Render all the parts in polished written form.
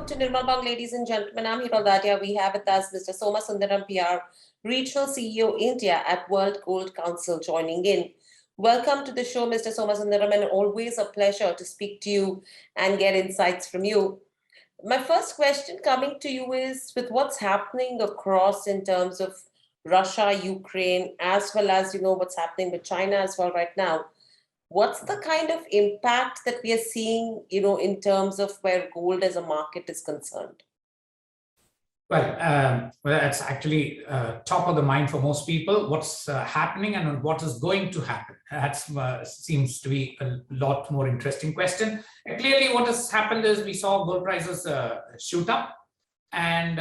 welcome to Nirmal Bang, ladies and gentlemen. I'm Hiral Dadia. We have with us Mr. Soma Sundaram PR, Regional CEO India at World Gold Council, joining in. Welcome to the show, Mr. Soma Sundaram, and always a pleasure to speak to you and get insights from you. My first question coming to you is with what's happening across in terms of Russia, Ukraine, as well as, what's happening with China as well right now. What's the kind of impact that we are seeing, in terms of where gold as a market is concerned? Well, it's actually top of the mind for most people. What's happening and what is going to happen? That seems to be a lot more interesting question. Clearly, what has happened is we saw gold prices shoot up. And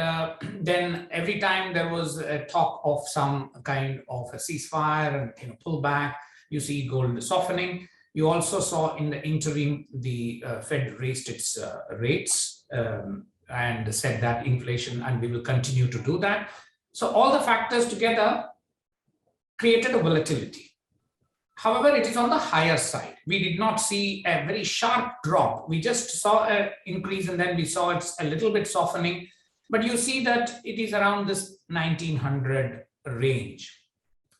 then every time there was a talk of some kind of a ceasefire and pullback, you see gold softening. You also saw in the interim, the Fed raised its rates and said that inflation, and we will continue to do that. So all the factors together created a volatility. However, it is on the higher side. We did not see a very sharp drop. We just saw an increase and then we saw it's a little bit softening. But you see that it is around this 1900 range.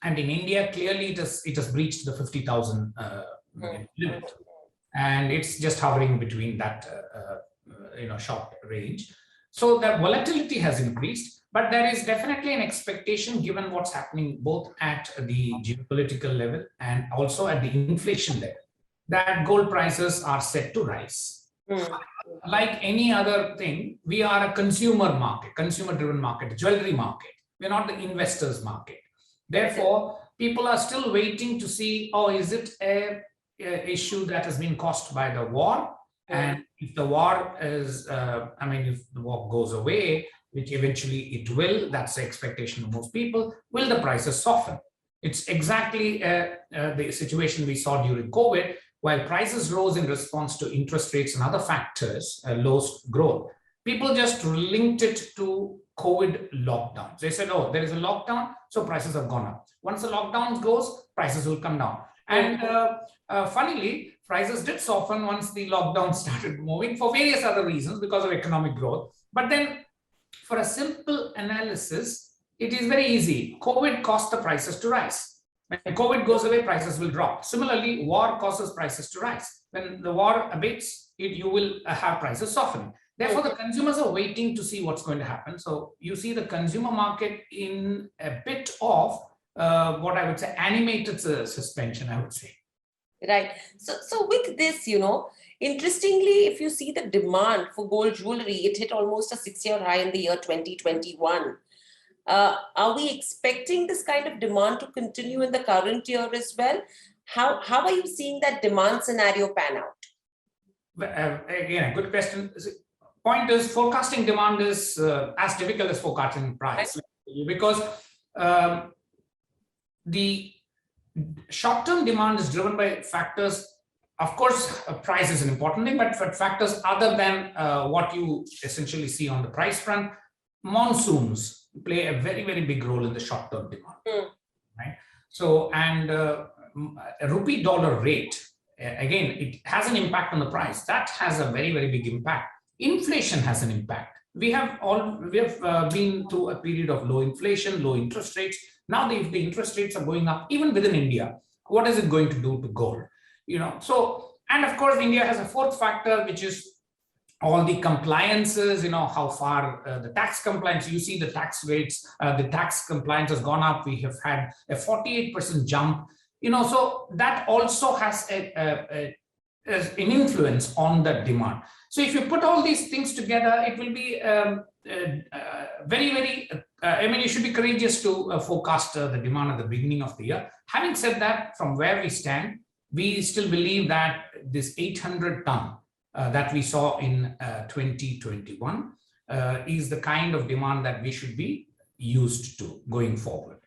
And in India, clearly it has breached the 50,000 limit. And it's just hovering between that short range. So the volatility has increased, but there is definitely an expectation given what's happening both at the geopolitical level and also at the inflation level, that gold prices are set to rise. Like any other thing, we are a consumer market, consumer-driven market, jewelry market. We're not the investors market. Therefore, people are still waiting to see, is it a issue that has been caused by the war? And if the war is, if the war goes away, which eventually it will, that's the expectation of most people, will the prices soften? It's exactly the situation we saw during COVID, while prices rose in response to interest rates and other factors, low growth. People just linked it to COVID lockdowns. They said, there is a lockdown, so prices have gone up. Once the lockdown goes, prices will come down. And funnily, prices did soften once the lockdown started moving for various other reasons because of economic growth. But then for a simple analysis, it is very easy. COVID caused the prices to rise. When COVID goes away, prices will drop. Similarly, war causes prices to rise. When the war abates, you will have prices soften. Therefore, the consumers are waiting to see what's going to happen. So you see the consumer market in a bit of what I would say animated suspension, I would say. Right. So with this, interestingly, if you see the demand for gold jewelry, it hit almost a 6-year high in the year 2021. Are we expecting this kind of demand to continue in the current year as well? How are you seeing that demand scenario pan out? Again, a good question. Point is, forecasting demand is as difficult as forecasting price, because the short-term demand is driven by factors. Of course, price is an important thing, but for factors other than what you essentially see on the price front, monsoons play a very, very big role in the short-term demand. Right? So, and a rupee dollar rate, again, it has an impact on the price. That has a very, very big impact. Inflation has an impact. We have been through a period of low inflation, low interest rates. Now, if the interest rates are going up, even within India, what is it going to do to gold? So, and of course, India has a fourth factor, which is all the compliances, how far the tax compliance, you see the tax rates, the tax compliance has gone up. We have had a 48% jump, so that also has an influence on the demand. So if you put all these things together, it will be very, very, you should be courageous to forecast the demand at the beginning of the year. Having said that, from where we stand, we still believe that this 800 ton that we saw in 2021 is the kind of demand that we should be used to going forward.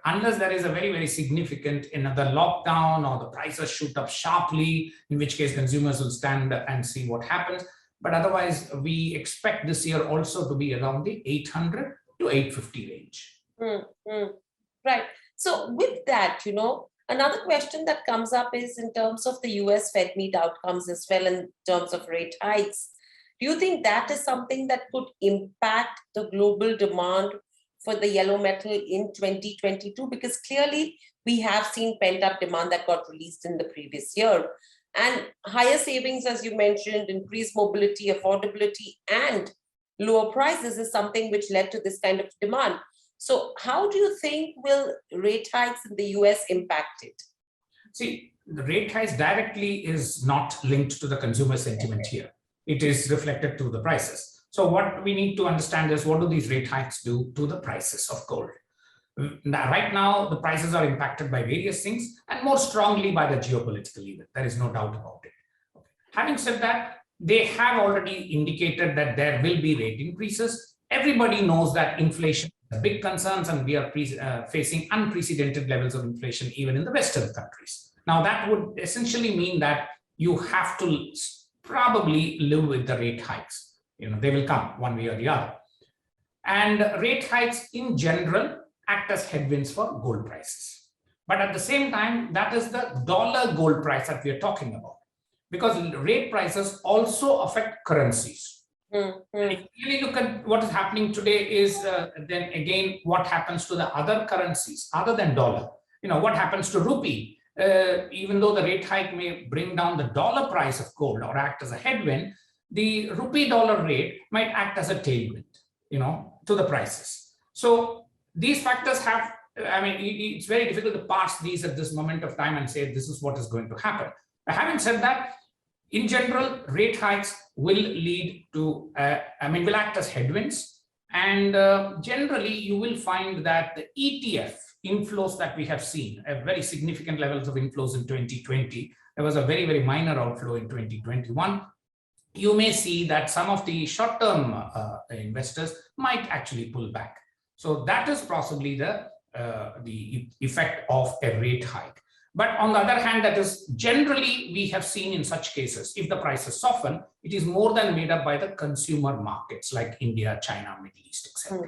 Unless there is a very, very significant another lockdown or the prices shoot up sharply, in which case consumers will stand and see what happens. But otherwise, we expect this year also to be around the 800 to 850 range. Right. So with that, another question that comes up is in terms of the US Fed meet outcomes as well in terms of rate hikes. Do you think that is something that could impact the global demand for the yellow metal in 2022? Because clearly we have seen pent-up demand that got released in the previous year. And higher savings, as you mentioned, increased mobility, affordability, and lower prices is something which led to this kind of demand. So how do you think will rate hikes in the US impact it? See, the rate hikes directly is not linked to the consumer sentiment here. It is reflected through the prices. So what we need to understand is, what do these rate hikes do to the prices of gold? Right now, the prices are impacted by various things, and more strongly by the geopolitical event. There is no doubt about it. Okay. Having said that, they have already indicated that there will be rate increases. Everybody knows that inflation is a big concern, and we are facing unprecedented levels of inflation even in the Western countries. Now, that would essentially mean that you have to probably live with the rate hikes. They will come one way or the other. And rate hikes in general act as headwinds for gold prices. But at the same time, that is the dollar gold price that we are talking about, because rate prices also affect currencies. If you really look at what is happening today is then again, what happens to the other currencies other than dollar? What happens to rupee? Even though the rate hike may bring down the dollar price of gold or act as a headwind, the rupee dollar rate might act as a tailwind, to the prices. So these factors have, it's very difficult to parse these at this moment of time and say this is what is going to happen. But having said that, in general, rate hikes will lead to, will act as headwinds. And generally, you will find that the ETF inflows that we have seen, very significant levels of inflows in 2020. There was a very, very minor outflow in 2021. You may see that some of the short-term investors might actually pull back. So that is possibly the effect of a rate hike. But on the other hand, that is generally we have seen in such cases, if the prices soften, it is more than made up by the consumer markets like India, China, Middle East, etc.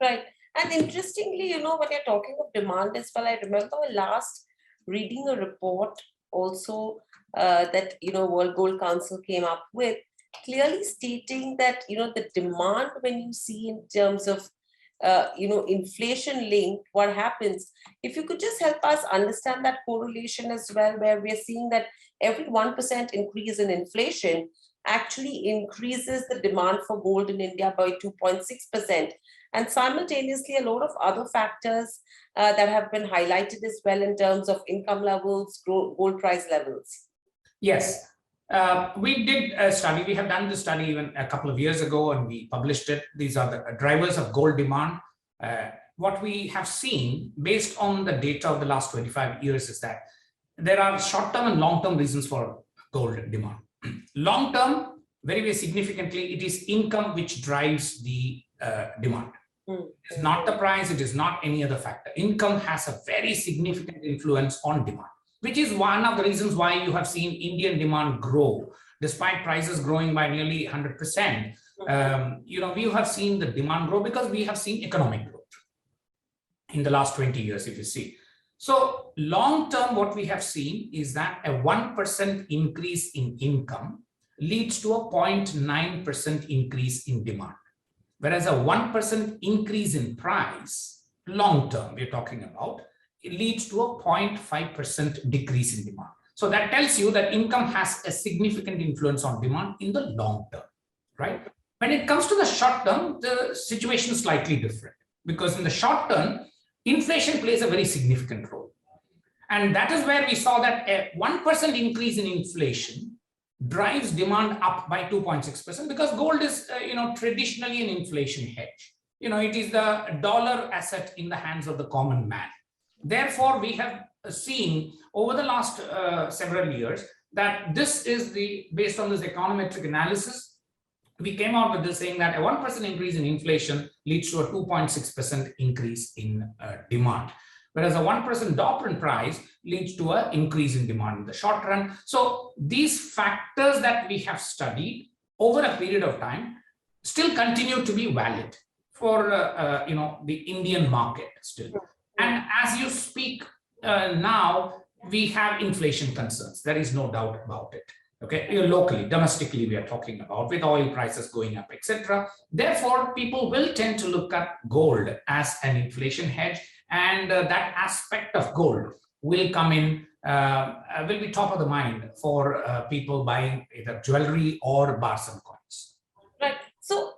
Right. And interestingly, when you're talking of demand as well, I remember last reading a report also that, World Gold Council came up with, clearly stating that, the demand when you see in terms of, inflation linked, what happens, if you could just help us understand that correlation as well, where we're seeing that every 1% increase in inflation actually increases the demand for gold in India by 2.6%. And simultaneously, a lot of other factors that have been highlighted as well in terms of income levels, gold price levels. Yes, we did a study. We have done this study even a couple of years ago, and we published it. These are the drivers of gold demand. What we have seen based on the data of the last 25 years is that there are short-term and long-term reasons for gold demand. Long-term, very, very significantly, it is income which drives the demand. It's not the price, it is not any other factor. Income has a very significant influence on demand, which is one of the reasons why you have seen Indian demand grow. Despite prices growing by nearly 100%, we have seen the demand grow because we have seen economic growth in the last 20 years, if you see. So long-term, what we have seen is that a 1% increase in income leads to a 0.9% increase in demand. Whereas a 1% increase in price, long-term we're talking about, it leads to a 0.5% decrease in demand. So that tells you that income has a significant influence on demand in the long term, right? When it comes to the short term, the situation is slightly different, because in the short term, inflation plays a very significant role. And that is where we saw that a 1% increase in inflation drives demand up by 2.6%, because gold is, traditionally an inflation hedge. It is the dollar asset in the hands of the common man. Therefore, we have seen over the last several years that this is based on this econometric analysis, we came out with this saying that a 1% increase in inflation leads to a 2.6% increase in demand. Whereas a 1% drop in price leads to an increase in demand in the short run. So these factors that we have studied over a period of time still continue to be valid for the Indian market still. And as you speak now, we have inflation concerns. There is no doubt about it. Okay, locally, domestically, we are talking about with oil prices going up, etc. Therefore, people will tend to look at gold as an inflation hedge, and that aspect of gold will come in, will be top of the mind for people buying either jewelry or bars and coins. Right. So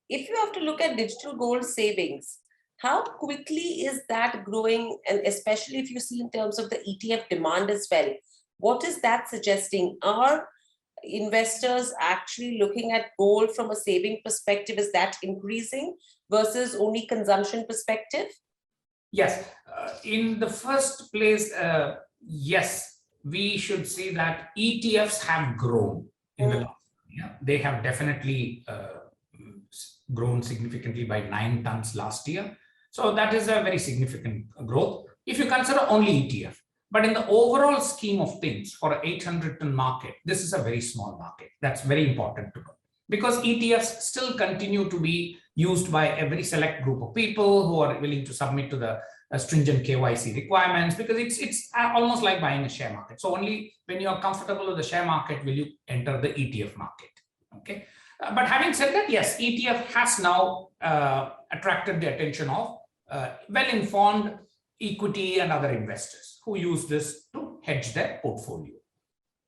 if you have to look at digital gold savings, how quickly is that growing? And especially if you see in terms of the ETF demand as well, what is that suggesting? Are investors actually looking at gold from a saving perspective? Is that increasing versus only consumption perspective? Yes, in the first place, yes, we should say that ETFs have grown in the last year. They have definitely grown significantly by 9 tons last year. So that is a very significant growth if you consider only ETF. But in the overall scheme of things, for an 800-ton market, this is a very small market. That's very important to know, because ETFs still continue to be used by a very select group of people who are willing to submit to the stringent KYC requirements, because it's almost like buying a share market. So only when you are comfortable with the share market will you enter the ETF market. Okay. But having said that, yes, ETF has now attracted the attention of well-informed equity and other investors who use this to hedge their portfolio.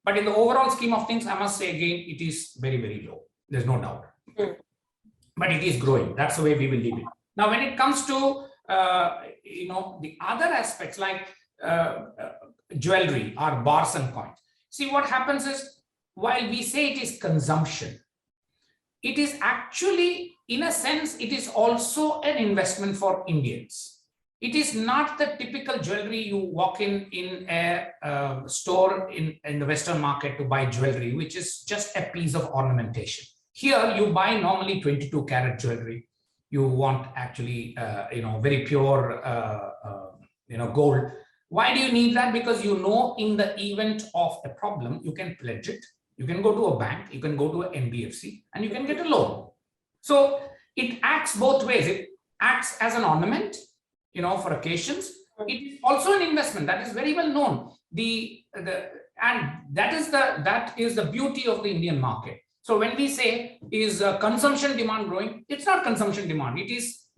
But in the overall scheme of things, I must say again, it is very, very low. There's no doubt. But it is growing. That's the way we will leave it. Now, when it comes to the other aspects like jewelry or bars and coins, see what happens is, while we say it is consumption, it is actually, in a sense, it is also an investment for Indians. It is not the typical jewelry you walk in a store in the Western market to buy jewelry, which is just a piece of ornamentation. Here, you buy normally 22 karat jewelry. You want actually, very pure, gold. Why do you need that? Because in the event of a problem, you can pledge it. You can go to a bank, you can go to an NBFC, and you can get a loan. So it acts both ways. It acts as an ornament, for occasions. It is also an investment that is very well known. And that is the beauty of the Indian market. So when we say is consumption demand growing, it's not consumption demand.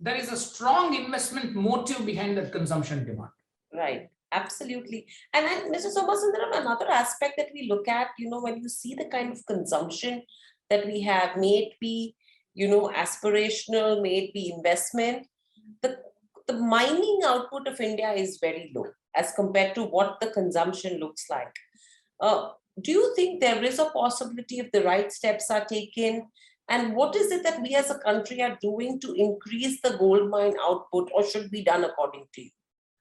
There is a strong investment motive behind that consumption demand. Right. Absolutely. And Mr. Somasundaram, another aspect that we look at, when you see the kind of consumption that we have, may it be, aspirational, may it be investment, the mining output of India is very low as compared to what the consumption looks like. Do you think there is a possibility if the right steps are taken? And what is it that we as a country are doing to increase the gold mine output, or should be done according to you?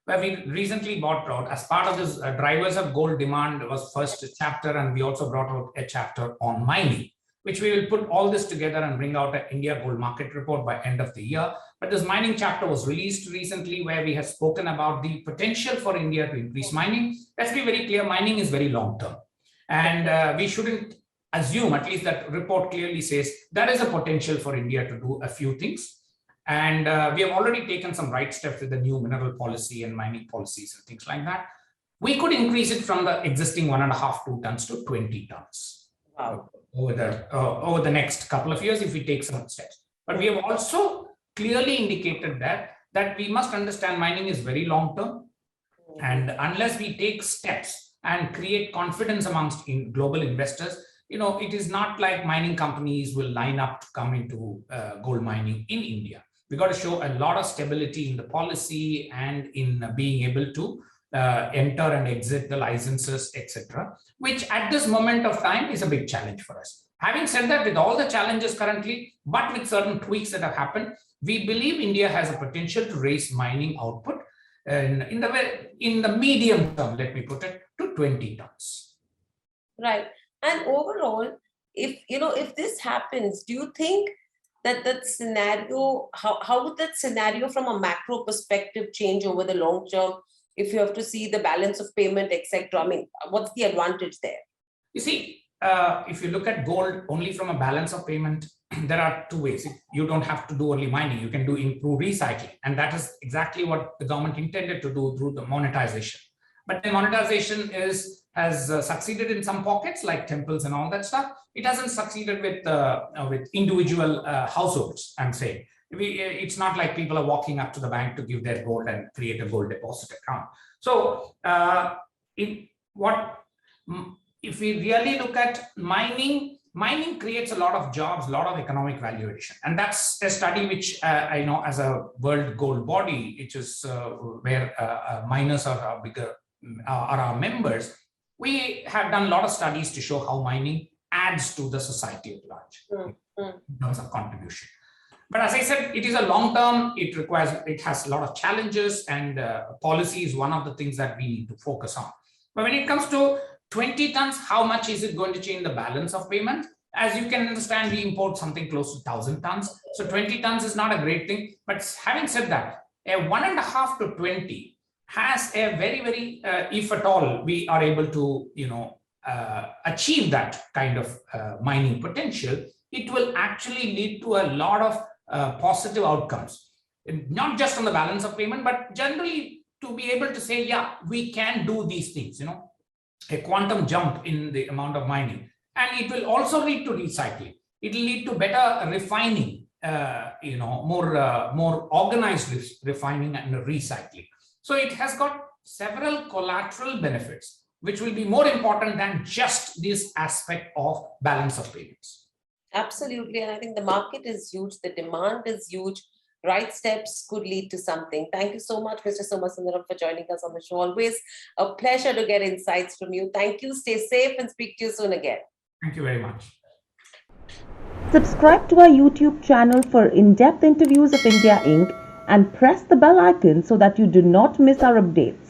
Well, we recently brought out, as part of this drivers of gold demand was first chapter, and we also brought out a chapter on mining, which we will put all this together and bring out an India gold market report by end of the year. But this mining chapter was released recently, where we have spoken about the potential for India to increase mining. Let's be very clear, mining is very long term. And we shouldn't assume, at least that report clearly says, there is a potential for India to do a few things. And we have already taken some right steps with the new mineral policy and mining policies and things like that. We could increase it from the existing 1.5, 2 tons to 20 tons. Wow. Over the next couple of years, if we take some steps. But we have also clearly indicated that we must understand mining is very long term. And unless we take steps and create confidence amongst global investors, it is not like mining companies will line up to come into gold mining in India. We got to show a lot of stability in the policy and in being able to enter and exit the licenses, etc., which at this moment of time is a big challenge for us. Having said that, with all the challenges currently, but with certain tweaks that have happened, we believe India has a potential to raise mining output in the medium term, let me put it, to 20 tons. Right. And overall, if this happens, do you think that scenario, how would that scenario from a macro perspective change over the long term? If you have to see the balance of payment, etc., I mean, what's the advantage there? You see, if you look at gold only from a balance of payment, there are two ways. You don't have to do only mining, you can do improve recycling. And that is exactly what the government intended to do through the monetization. But then monetization has succeeded in some pockets like temples and all that stuff. It hasn't succeeded with individual households, I'm saying. It's not like people are walking up to the bank to give their gold and create a gold deposit account. So if we really look at mining creates a lot of jobs, a lot of economic valuation. And that's a study which I know as a world gold body, which is where miners are our members. We have done a lot of studies to show how mining adds to the society at large in terms of contribution. But as I said, it is a long term, it has a lot of challenges, and policy is one of the things that we need to focus on. But when it comes to 20 tons, how much is it going to change the balance of payment? As you can understand, we import something close to 1,000 tons. So 20 tons is not a great thing. But having said that, a 1.5 to 20 has a very, if at all we are able to, achieve that kind of mining potential, it will actually lead to a lot of positive outcomes, not just on the balance of payment, but generally to be able to say, yeah, we can do these things, a quantum jump in the amount of mining. And it will also lead to recycling. It will lead to better refining, more organized refining and recycling. So it has got several collateral benefits, which will be more important than just this aspect of balance of payments. Absolutely. And I think the market is huge. The demand is huge. Right steps could lead to something. Thank you so much, Mr. Somasundaram, for joining us on the show. Always a pleasure to get insights from you. Thank you. Stay safe and speak to you soon again. Thank you very much. Subscribe to our YouTube channel for in-depth interviews of India Inc. and press the bell icon so that you do not miss our updates.